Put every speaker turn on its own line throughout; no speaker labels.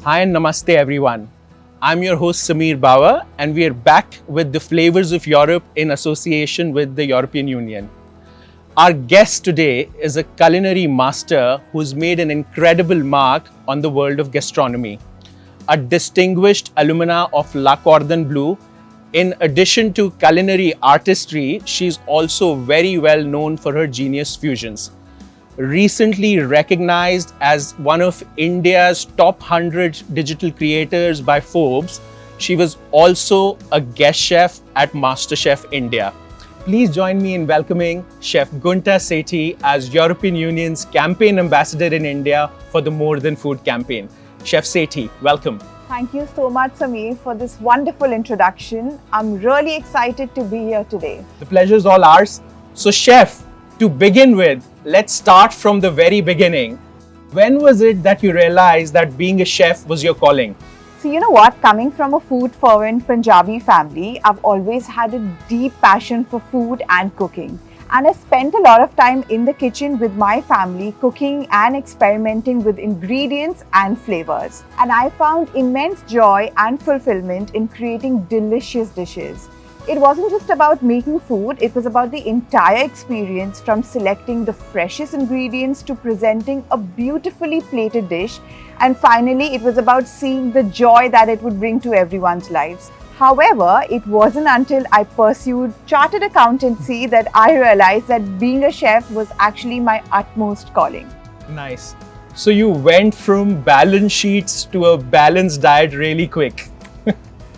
Hi and namaste everyone. I'm your host Sameer Bawa and we are back with the Flavours of Europe in association with the European Union. Our guest today is a culinary master who's made an incredible mark on the world of gastronomy. A distinguished alumna of La Cordon Bleu, in addition to culinary artistry, she's also very well known for her genius fusions. Recently recognized as one of India's top 100 digital creators by Forbes, she was also a guest chef at MasterChef India. Please join me in welcoming Chef Guntas Sethi as European Union's campaign ambassador in India for the More Than Food campaign. Chef Sethi, welcome.
Thank you so much, Sameer, for this wonderful introduction. I'm really excited to be here today.
The pleasure is all ours. So, Chef, to begin with, let's start from the very beginning. When was it that you realized that being a chef was your calling?
So you know what, coming from a food-fervent Punjabi family, I've always had a deep passion for food and cooking. And I spent a lot of time in the kitchen with my family, cooking and experimenting with ingredients and flavors. And I found immense joy and fulfillment in creating delicious dishes. It wasn't just about making food, it was about the entire experience, from selecting the freshest ingredients to presenting a beautifully plated dish. And finally, it was about seeing the joy that it would bring to everyone's lives. However, it wasn't until I pursued chartered accountancy that I realized that being a chef was actually my utmost calling.
Nice. So you went from balance sheets to a balanced diet really quick.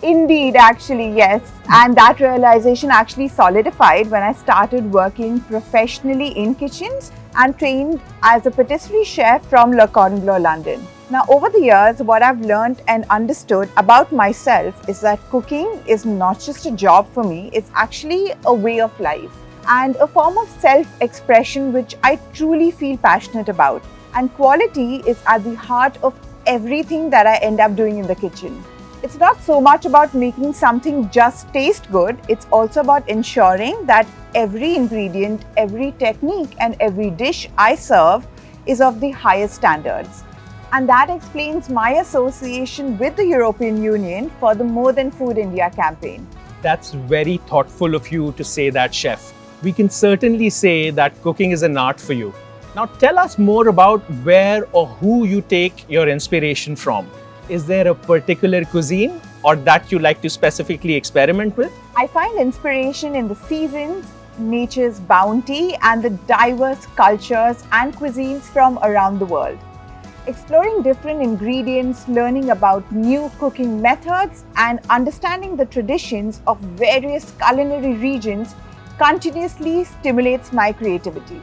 Indeed, actually, yes. And that realization actually solidified when I started working professionally in kitchens and trained as a patisserie chef from Le Cordon Bleu, London. Now, over the years, what I've learned and understood about myself is that cooking is not just a job for me, it's actually a way of life and a form of self-expression which I truly feel passionate about. And quality is at the heart of everything that I end up doing in the kitchen. It's not so much about making something just taste good, it's also about ensuring that every ingredient, every technique and every dish I serve is of the highest standards. And that explains my association with the European Union for the More Than Food India campaign.
That's very thoughtful of you to say that, Chef. We can certainly say that cooking is an art for you. Now tell us more about where or who you take your inspiration from. Is there a particular cuisine or that you like to specifically experiment with?
I find inspiration in the seasons, nature's bounty, and the diverse cultures and cuisines from around the world. Exploring different ingredients, learning about new cooking methods, and understanding the traditions of various culinary regions continuously stimulates my creativity.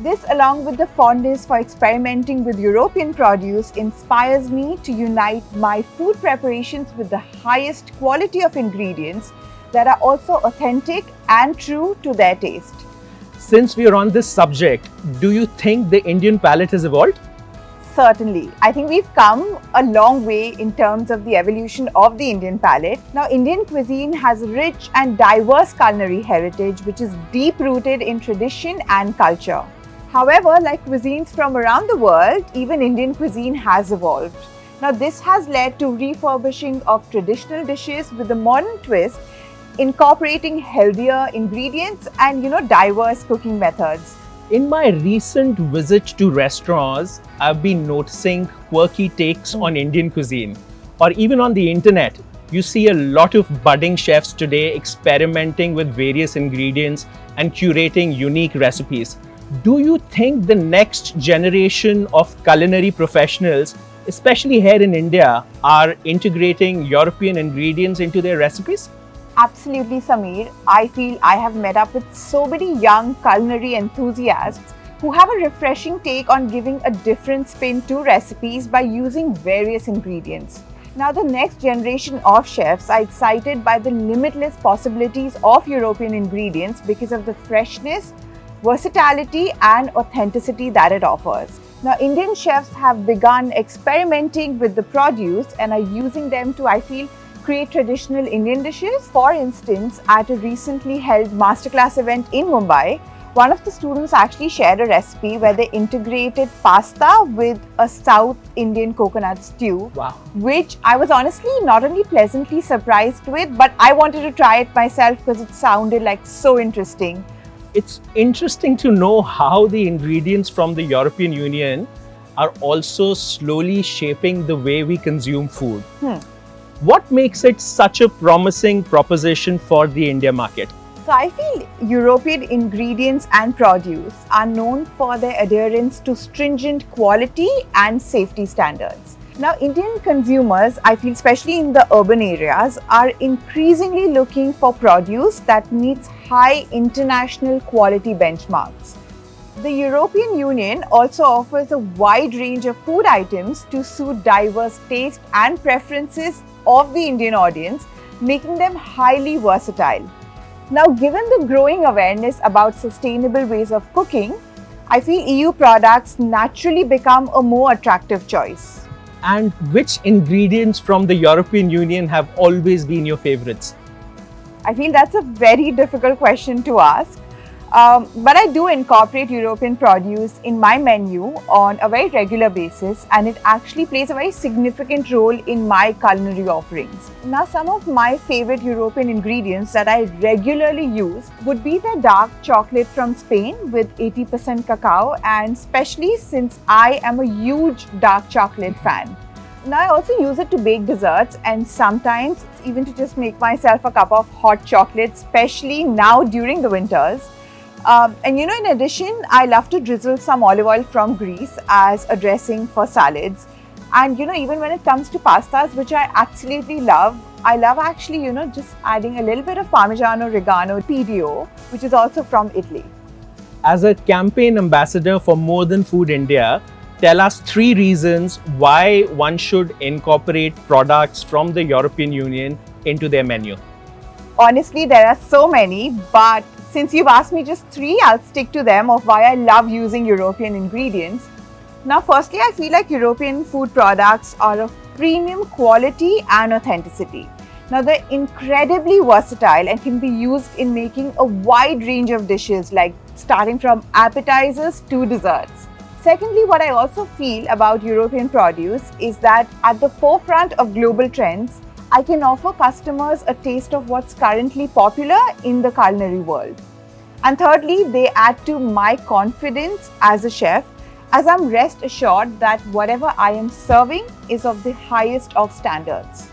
This, along with the fondness for experimenting with European produce, inspires me to unite my food preparations with the highest quality of ingredients that are also authentic and true to their taste.
Since we are on this subject, do you think the Indian palate has evolved?
Certainly. I think we've come a long way in terms of the evolution of the Indian palate. Now, Indian cuisine has a rich and diverse culinary heritage which is deep-rooted in tradition and culture. However, like cuisines from around the world, even Indian cuisine has evolved. Now, this has led to refurbishing of traditional dishes with a modern twist, incorporating healthier ingredients and diverse cooking methods.
In my recent visit to restaurants, I've been noticing quirky takes on Indian cuisine. Or even on the internet, you see a lot of budding chefs today experimenting with various ingredients and curating unique recipes. Do you think the next generation of culinary professionals, especially here in India, are integrating European ingredients into their recipes?
Absolutely, Sameer. I feel I have met up with so many young culinary enthusiasts who have a refreshing take on giving a different spin to recipes by using various ingredients. Now, the next generation of chefs are excited by the limitless possibilities of European ingredients because of the freshness, versatility and authenticity that it offers. Now, Indian chefs have begun experimenting with the produce and are using them to, I feel, create traditional Indian dishes. For instance, at a recently held masterclass event in Mumbai, One of the students actually shared a recipe where they integrated pasta with a South Indian coconut stew.
Wow.
Which I was honestly not only pleasantly surprised with, but I wanted to try it myself because it sounded like so interesting.
It's interesting to know how the ingredients from the European Union are also slowly shaping the way we consume food. What makes it such a promising proposition for the India market?
So I feel European ingredients and produce are known for their adherence to stringent quality and safety standards. Now, Indian consumers, I feel especially in the urban areas, are increasingly looking for produce that meets high international quality benchmarks. The European Union also offers a wide range of food items to suit diverse tastes and preferences of the Indian audience, making them highly versatile. Now, given the growing awareness about sustainable ways of cooking, I feel EU products naturally become a more attractive choice.
And which ingredients from the European Union have always been your favorites?
I feel that's a very difficult question to ask. But I do incorporate European produce in my menu on a very regular basis, and it actually plays a very significant role in my culinary offerings. Now, some of my favorite European ingredients that I regularly use would be the dark chocolate from Spain with 80% cacao, and especially since I am a huge dark chocolate fan. Now, I also use it to bake desserts and sometimes even to just make myself a cup of hot chocolate, especially now during the winters. In addition, I love to drizzle some olive oil from Greece as a dressing for salads. And even when it comes to pastas, which I absolutely love, I love actually, just adding a little bit of Parmigiano Reggiano PDO, which is also from Italy.
As a campaign ambassador for More Than Food India, tell us 3 reasons why one should incorporate products from the European Union into their menu.
Honestly, there are so many, but since you've asked me just 3, I'll stick to them of why I love using European ingredients. Now, firstly, I feel like European food products are of premium quality and authenticity. Now, they're incredibly versatile and can be used in making a wide range of dishes, like starting from appetizers to desserts. Secondly, what I also feel about European produce is that at the forefront of global trends, I can offer customers a taste of what's currently popular in the culinary world. And thirdly, they add to my confidence as a chef, as I'm rest assured that whatever I am serving is of the highest of standards.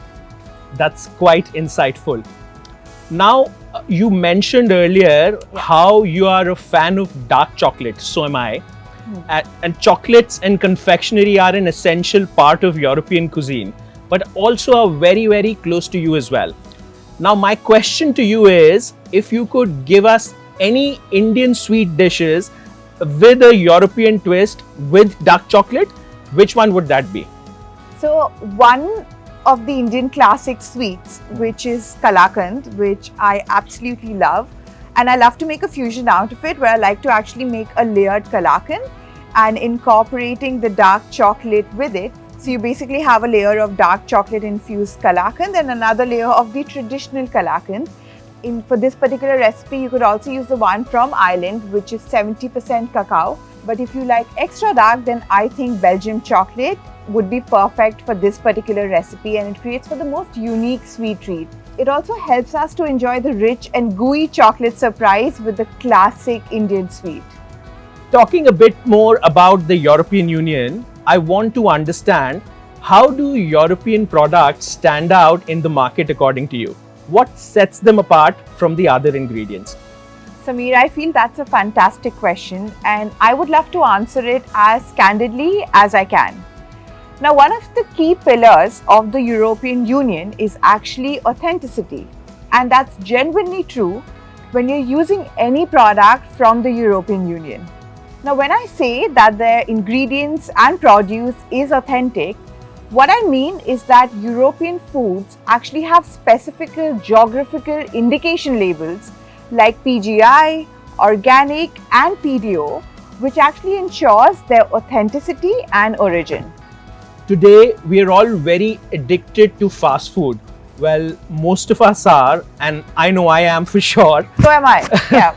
That's quite insightful. Now, you mentioned earlier how you are a fan of dark chocolate, so am I. And chocolates and confectionery are an essential part of European cuisine, but also are very, very close to you as well. Now, my question to you is, if you could give us any Indian sweet dishes with a European twist with dark chocolate, which one would that be?
So, one of the Indian classic sweets, which is kalakand, which I absolutely love. And I love to make a fusion out of it, where I like to actually make a layered kalakand and incorporating the dark chocolate with it. So you basically have a layer of dark chocolate infused kalakand and another layer of the traditional kalakand. For this particular recipe, you could also use the one from Ireland, which is 70% cacao. But if you like extra dark, then I think Belgian chocolate would be perfect for this particular recipe, and it creates for the most unique sweet treat. It also helps us to enjoy the rich and gooey chocolate surprise with the classic Indian sweet.
Talking a bit more about the European Union, I want to understand, how do European products stand out in the market according to you? What sets them apart from the other ingredients?
Sameer, I feel that's a fantastic question, and I would love to answer it as candidly as I can. Now, one of the key pillars of the European Union is actually authenticity, and that's genuinely true when you're using any product from the European Union. Now, when I say that their ingredients and produce is authentic, what I mean is that European foods actually have specific geographical indication labels like PGI, organic and PDO, which actually ensures their authenticity and origin.
Today, we are all very addicted to fast food. Well, most of us are, and I know I am for sure.
So am I, yeah.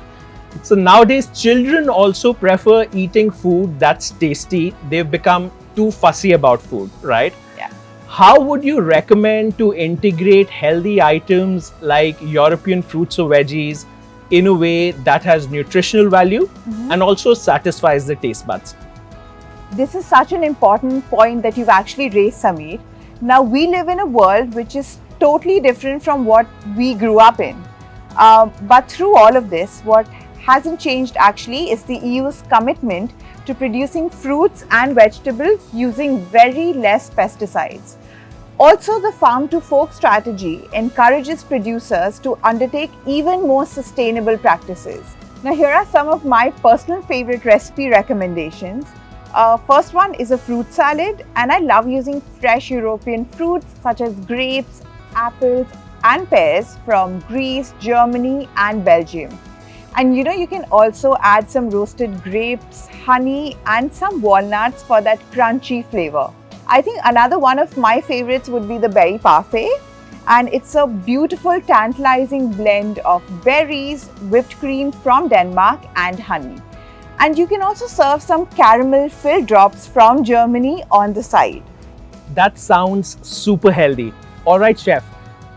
So nowadays, children also prefer eating food that's tasty. They've become too fussy about food, right?
Yeah.
How would you recommend to integrate healthy items like European fruits or veggies in a way that has nutritional value and also satisfies the taste buds?
This is such an important point that you've actually raised, Sameer. Now, we live in a world which is totally different from what we grew up in. But through all of this, what hasn't changed actually is the EU's commitment to producing fruits and vegetables using very less pesticides. Also, the farm to fork strategy encourages producers to undertake even more sustainable practices. Now, here are some of my personal favorite recipe recommendations. First one is a fruit salad, and I love using fresh European fruits such as grapes, apples, and pears from Greece, Germany, and Belgium. And you can also add some roasted grapes, honey, and some walnuts for that crunchy flavor. I think another one of my favorites would be the berry parfait, and it's a beautiful, tantalizing blend of berries, whipped cream from Denmark, and honey. And you can also serve some caramel filled drops from Germany on the side.
That sounds super healthy. All right, chef.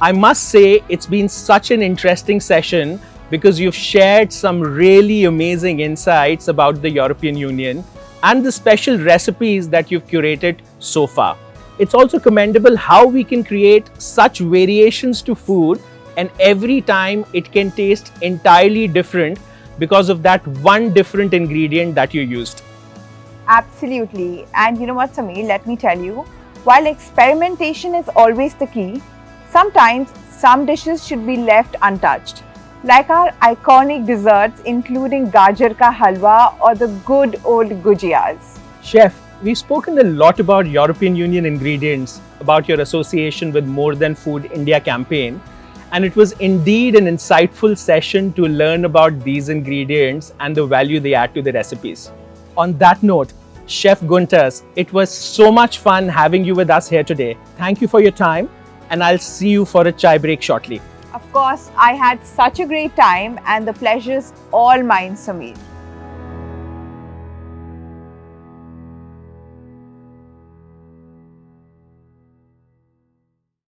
I must say it's been such an interesting session because you've shared some really amazing insights about the European Union and the special recipes that you've curated so far. It's also commendable how we can create such variations to food, and every time it can taste entirely different because of that one different ingredient that you used.
Absolutely. And you know what, Sameer, let me tell you, while experimentation is always the key, sometimes some dishes should be left untouched, like our iconic desserts including gajar ka halwa or the good old gujiyas.
Chef, we've spoken a lot about European Union ingredients, about your association with More Than Food India campaign, and it was indeed an insightful session to learn about these ingredients and the value they add to the recipes. On that note, Chef Guntas, it was so much fun having you with us here today. Thank you for your time, and I'll see you for a chai break shortly.
Of course, I had such a great time, and the pleasure's all mine, Sameer.